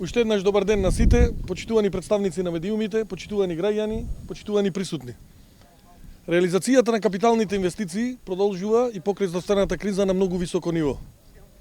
Уште еднаш добар ден на сите, почитувани представници на медиумите, почитувани граѓани, почитувани присутни. Реализацијата на капиталните инвестиции продолжува и покрај здравствената криза на многу високо ниво.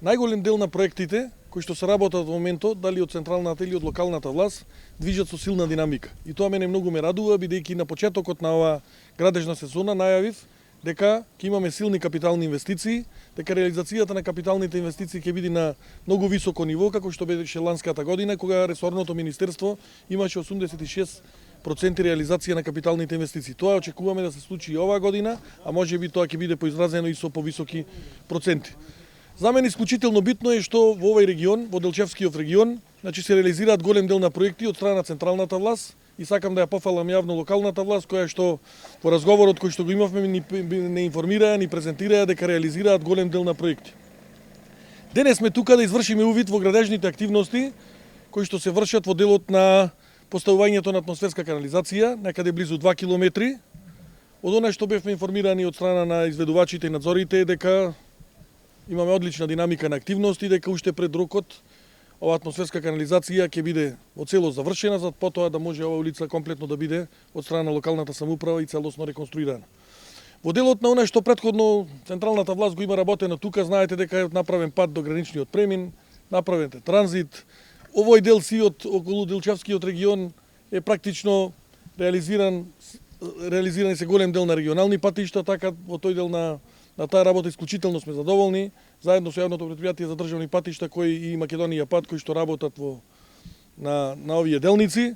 Најголем дел на проектите кои што се работат во моментот, дали од централната или од локалната власт, движат со силна динамика. И тоа мене многу ме радува, бидејќи на почетокот на оваа градежна сезона најавив дека ќе имаме силни капитални инвестиции, дека реализацијата на капиталните инвестиции ќе биде на многу високо ниво, како што беше ланската година, кога ресорното министерство имаше 86% реализација на капиталните инвестиции. Тоа очекуваме да се случи и оваа година, а може би тоа ќе биде поизразено и со повисоки проценти. За мене исклучително битно е што во овој регион, во Делчевскиот регион, се реализираат голем дел на проекти од страна на централната власт и сакам да ја пофалам јавно локалната власт, која што во разговорот кој што го имавме не информираа, ни презентираа дека реализираат голем дел на проекти. Денес сме тука да извршиме увид во градежните активности кои што се вршат во делот на поставувањето на атмосферска канализација, некаде близу 2 километри. Од она што бевме информирани од страна на изведувачите и надзорите е дека имаме одлична динамика на активности, дека уште пред рокот ова атмосферска канализација ќе биде во целост завршена, за потоа да може оваа улица комплетно да биде од страна на локалната самоуправа и целосно реконструирана. Во делот на она што претходно централната власт го има работено тука, знаете дека е направен пат до граничниот премин, направен е транзит. Овој дел сиот околу Делчевскиот регион е практично реализирани се голем дел на регионални патишта, така во тој дел на таа работа исклучително сме задоволни, заедно со јавното претпријатие за државни патишта кои и Македонија пат кои што работат на овие делници.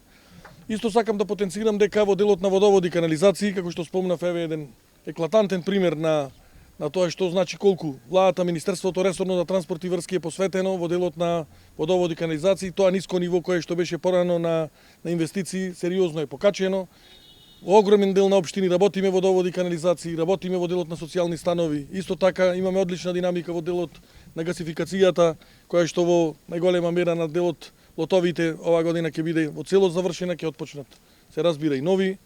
Исто сакам да потенцирам дека во делот на водоводи и канализации, како што спомнав, еве еден еклатантен пример на тоа што значи колку владата, Министерството ресорно на транспорт и врски е посветено во делот на водоводи и канализации. Тоа ниско ниво кое што беше порано на инвестиции сериозно е покачено. Во огромен дел на општини работиме водоводи и канализации, работиме во делот на социјални станови. Исто така имаме одлична динамика во делот на гасификацијата, која што во најголема мера на делот лотовите оваа година ќе биде во целост завршена, ќе отпочнат, се разбира, и нови.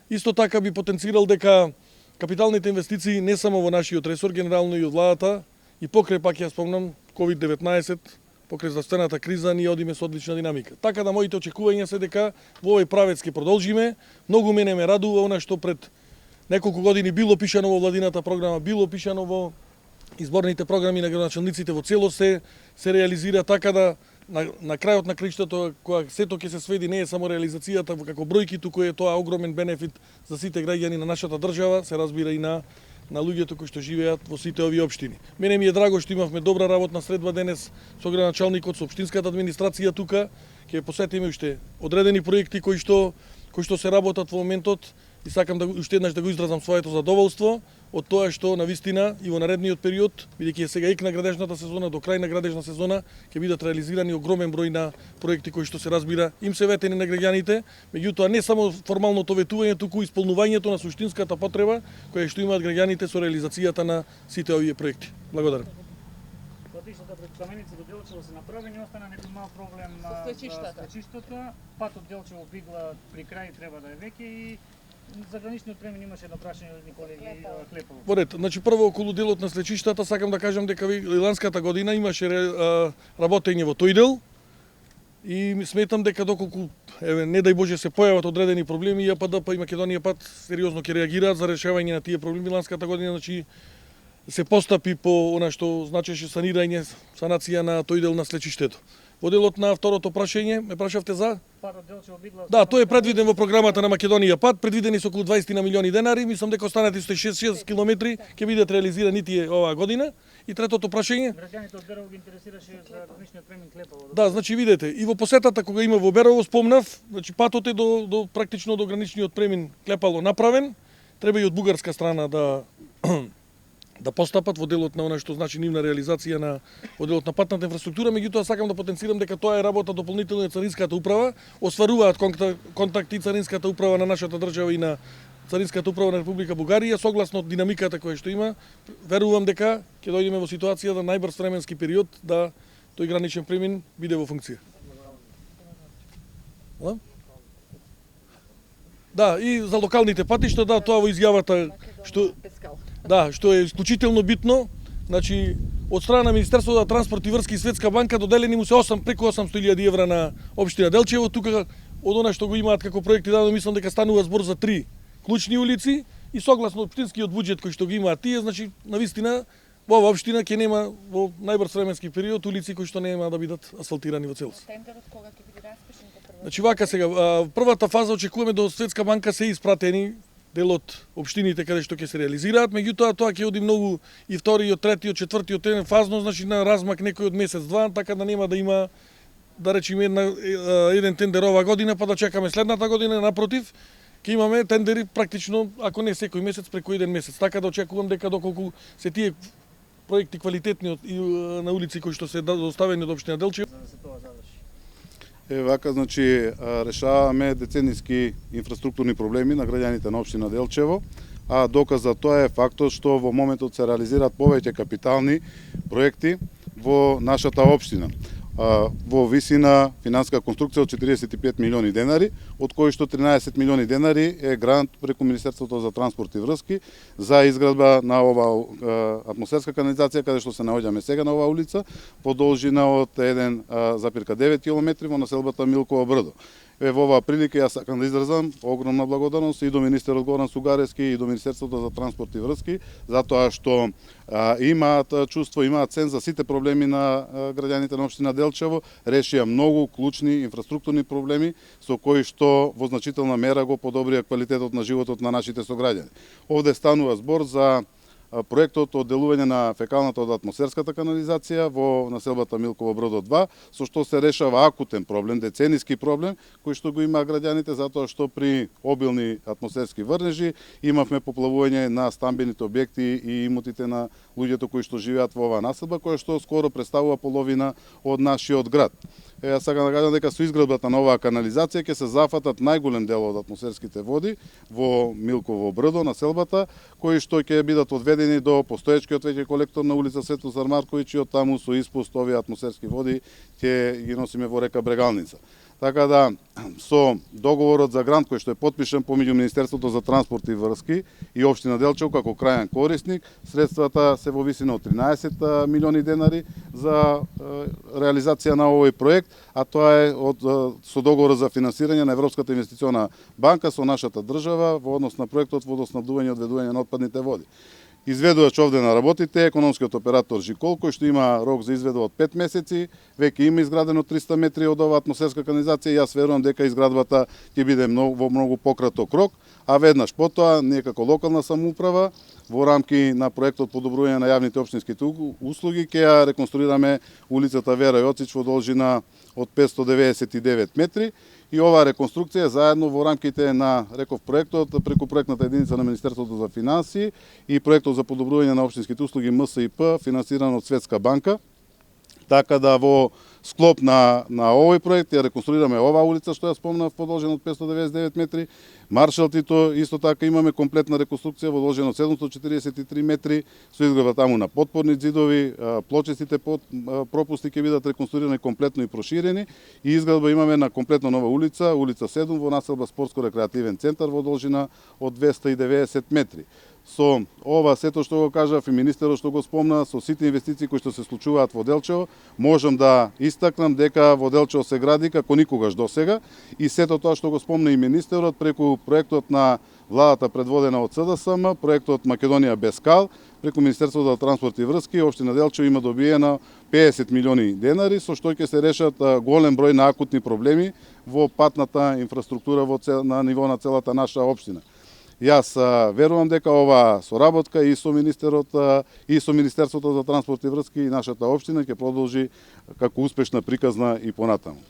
Исто така би потенцирал дека капиталните инвестиции не само во нашиот ресор, генерално и од владата, и покрај пак ја спомнам COVID-19, покрај здравствената криза, ние одиме со одлична динамика. Така да моите очекувања се дека во овој правец ќе продолжиме. Многу мене ме радува она што пред неколку години било пишано во владината програма, било пишано во изборните програми на градоначалниците, во целост се реализира, така да на крајот на краиштето, кога сето ќе се сведи, не е само реализацијата како бројки, туку е тоа огромен бенефит за сите граѓани на нашата држава, се разбира и на луѓето кои што живеат во сите овие општини. Мене ми е драго што имавме добра работна средба денес со градоначалникот, со општинската администрација тука. Ќе посетиме уште одредени проекти кои што се работат во моментот и сакам да уште еднаш да го изразам своето задоволство од тоа што навистина и во наредниот период, бидејќи сега ек на градежната сезона, до крај на градежна сезона, ќе бидат реализирани огромен број на проекти кои што се разбира им се ветени на граѓаните, меѓутоа не само формалното ветување, туку исполнувањето на суштинската потреба која што имаат граѓаните со реализацијата на сите овие проекти. Благодарам. Патиштата пред Каменица до Делчево се направени, остана некој мал проблем со слечиштата. Патот Делчево-Бигла при крај треба да е веќе и за граничниот премин имаше едно прашање од колеги Клепов. Во ред, прво околу делот на слечиштата сакам да кажам дека ланската година имаше работење во тој дел и сметам дека доколку не дај Боже се појават одредени проблеми, ЈПДП и Македонија пат сериозно ќе реагираат за решавање на тие проблеми. Ланската година се постапи по она што значеше санација на тој дел на слечиштето. Во делот на второто прашање, ме прашавте за? Патот Делчево-Бигла. Да, тој е предвиден во програмата на Македонија пат, предвидени се околу 20 на милиони денари, мислам дека останати 6 километри ќе бидат реализирани тие оваа година. И третото прашање? Граѓаните од Берово ги интересираше за граничниот премин Клепово. Да, видете, и во посетата кога има во Берово спомнав, патот е практично до граничниот премин Клепало направен, треба и од бугарска страна да постапат во делот на она што значи нивна реализација во делот на патната инфраструктура, меѓутоа сакам да потенцирам дека тоа е работа дополнително на Царинската управа, остваруваат контакти Царинската управа на нашата држава и на Царинската управа на Република Бугарија, согласно динамиката која што има, верувам дека ќе дојдеме во ситуација да најбрз временски период да тој граничен премин биде во функција. Да, и за локалните патишта, да, тоа во изјавата што е исклучително битно. од страна на Министерството за транспорт и врски и Светска банка доделени му се преку 800.000 евра на општина Делчево. Тука од она што го имаат како проекти дадено, мислам дека станува збор за 3 клучни улици и согласно општинскиот буџет кој што ги имаат тие, значи навистина во оваа општина ќе нема во најбрз временски период улици кои што нема да бидат асфалтирани во целост. Тендерот кога ќе биде распишен по прво? Значи вака сега, првата фаза очекуваме до Светска банка се испратени дел од општините каде што ќе се реализираат, меѓутоа тоа ќе оди многу и вториот, третиот, четвртиот еден фазно, значи на размак некој од месец-два, така да нема да има да речеме еден тендер ова година па да чекаме следната година, напротив, ќе имаме тендери практично, ако не секој месец, преку еден месец. Така да очекувам дека доколку се тие проекти квалитетни на улици кои што се доставени од општина Делчево, за да се тоа заврши. Вака, значи, решаваме децениски инфраструктурни проблеми на граѓаните на општина Делчево, а доказ за тоа е фактот што во моментот се реализираат повеќе капитални проекти во нашата општина. Во висина финансиска конструкција од 45 милиони денари, од кои што 13 милиони денари е грант преку Министерството за транспорт и врски за изградба на ова атмосферска канализација каде што се наоѓаме сега на оваа улица по должина од 1,9 км во населбата Милково брдо. Во оваа прилика јас сакам да изразам огромна благодарност и до министерот Горан Сугаревски и до Министерството за транспорт и врски, затоа што имаат чувство, имаат цен за сите проблеми на граѓаните на општина Делчево, решија многу клучни инфраструктурни проблеми со кои што во значителна мера го подобрија квалитетот на животот на нашите сограѓани. Овде станува збор за проектот од делување на фекалната од атмосферската канализација во населбата Милково брдо 2, со што се решава акутен проблем, децениски проблем, кој што го има граѓаните, затоа што при обилни атмосферски врнежи имавме поплавување на стамбените објекти и имотите на луѓето кои што живеат во оваа населба, која што скоро представува половина од нашиот град. Јас сакам да кажам дека со изградбата на оваа канализација ќе се зафатат најголем дел од атмосферските води во Милково брдо, населбата, кои што ќе бидат одведени до постоечкиот веќе колектор на улица Светозар Марковиќ и од таму со испуст овие атмосферски води ќе ги носиме во река Брегалница. Така да, со договорот за грант кој што е потпишан помеѓу Министерството за транспорт и врски и општина Делчево како крајен корисник, средствата се во висина од 13 милиони денари за реализација на овој проект, а тоа е со договорот за финансирање на Европската инвестициона банка со нашата држава во однос на проектот водоснабдување и одведување на отпадните води. Изведувач овде на работите е економскиот оператор Жикол, кој што има рок за изведба од 5 месеци, веќе има изградено 300 метри од оваа атмосферска канализација и јас верувам дека изградбата ќе биде во многу пократок рок, а веднаш потоа ние како локална самоуправа во рамки на проектот подобрување на јавните општинските услуги ќе ја реконструираме улицата Вера Јоцич во должина од 599 метри. И оваа реконструкција заедно во рамките на, реков, проектот преку проектната единица на Министерството за финансии и проектот за подобрување на општинските услуги МСИП финансиран од Светска банка. Така да во склоп на овој проект ја реконструираме оваа улица што ја спомнав во должина од 599 метри. Маршал Тито исто така имаме комплетна реконструкција во должина од 743 метри со изградба таму на потпорни ѕидови, плочистите пропусти ќе бидат реконструирани комплетно и проширени и изградба имаме на комплетно нова улица, улица 7 во населба спортско-рекреативен центар во должина од 290 метри. Со ова сето што го кажав и министерот што го спомна, со сите инвестиции кои што се случуваат во Делчево, можам да истакнам дека во Делчево се гради како никогаш досега и сето тоа што го спомна и министерот преку проектот на владата предводена од СДСМ, проектот Македонија без кал, преку Министерството за транспорт и врски, општина Делчево има добиена 50 милиони денари, со што ќе се решат голем број на акутни проблеми во патната инфраструктура на ниво на целата наша општина. Јас верувам дека оваа соработка и со министерот и со Министерството за транспорт и врски и нашата општина ќе продолжи како успешна приказна и понатаму.